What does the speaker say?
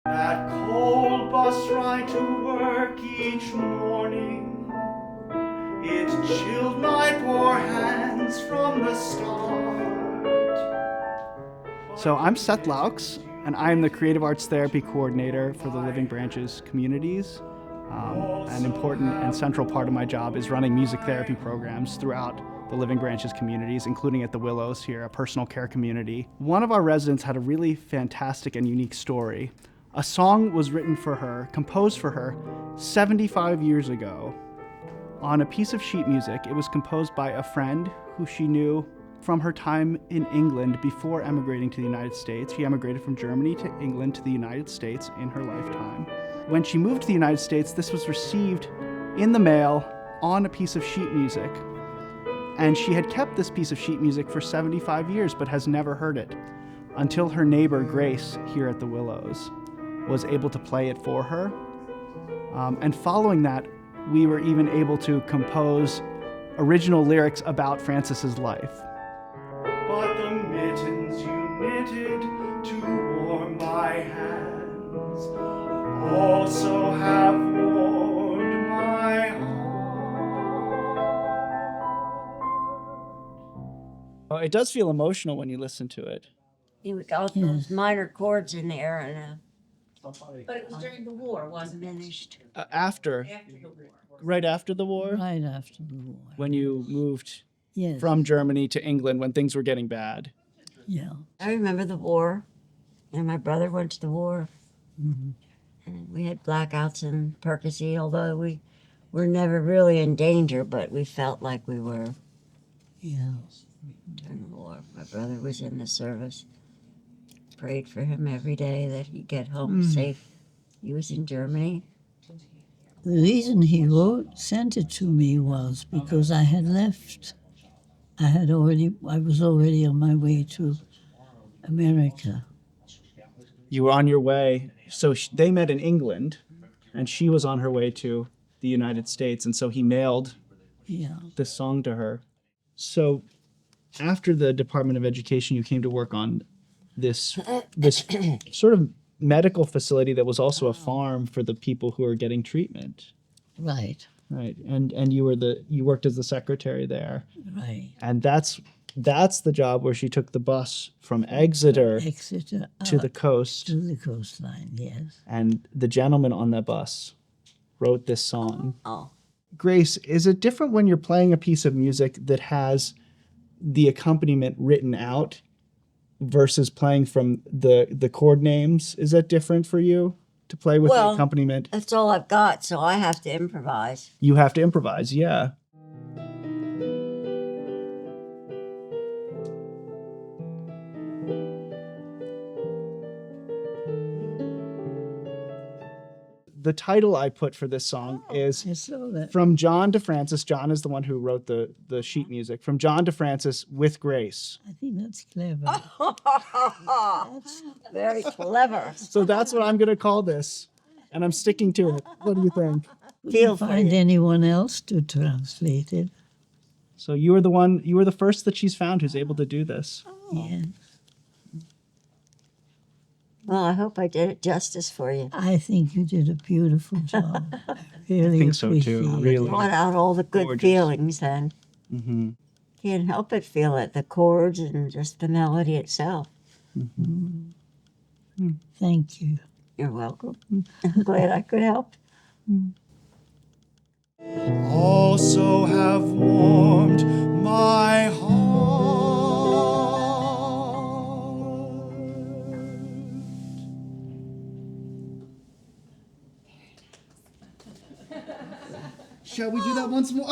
That cold bus ride to work each morning, it chilled my poor hands from the start. So I'm Seth Laux, and I'm the Creative Arts Therapy Coordinator for the Living Branches communities. An important and central part of my job is running music therapy programs throughout the Living Branches communities, including at the Willows here, a personal care community. One of our residents had a really fantastic and unique story. A song was written for her, composed for her, 75 years ago on a piece of sheet music. It was composed by a friend who she knew from her time in England before emigrating to the United States. She emigrated from Germany to England to the United States in her lifetime. When she moved to the United States, this was received in the mail on a piece of sheet music. And she had kept this piece of sheet music for 75 years, but has never heard it until her neighbor, Grace, here at the Willows, was able to play it for her. And following that, we were even able to compose original lyrics about Frances's life. But the mittens you knitted to warm my hands also have warmed my heart. Oh, it does feel emotional when you listen to it. We got those minor chords in there, and But it was during the war, wasn't it? diminished. After After the war. Right after the war? Right after the war. When you moved Yes. from Germany to England when things were getting bad. Yeah. I remember the war, and my brother went to the war, Mm-hmm. and we had blackouts in Percy, although we were never really in danger, but we felt like we were Yeah. during the war. My brother was in the service. Prayed for him every day that he'd get home safe. He was in Germany. The reason he sent it to me was because I had left. I was already on my way to America. You were on your way. So they met in England, and she was on her way to the United States, and so he mailed Yeah. this song to her. So after the Department of Education, you came to work on this sort of medical facility that was also a farm for the people who are getting treatment. Right. Right. And you worked as the secretary there. Right. And that's the job where she took the bus from Exeter Exeter to the coast. to the coastline. Yes. And the gentleman on that bus wrote this song. Oh, Grace, is it different when you're playing a piece of music that has the accompaniment written out versus playing from the chord names? Is that different for you to play with the accompaniment? that's all I've got, so I have to improvise. You have to improvise, yeah. The title I put for this song is I saw that. From John to Frances. John is the one who wrote the sheet music. From John to Frances with Grace. I think that's clever. Very clever. So that's what I'm going to call this. And I'm sticking to it. What do you think? Feel Find free. anyone else to translate it. So you were the first that she's found who's able to do this. Yeah. Well, I hope I did it justice for you. I think you did a beautiful job. I really think so, too. appreciate Really. it. Brought out all the good Gorgeous. feelings, and Mm-hmm. can't help but feel it. The chords and just the melody itself. Thank you. You're welcome. I'm glad I could help. Also have warmed my heart. Shall we do that once more?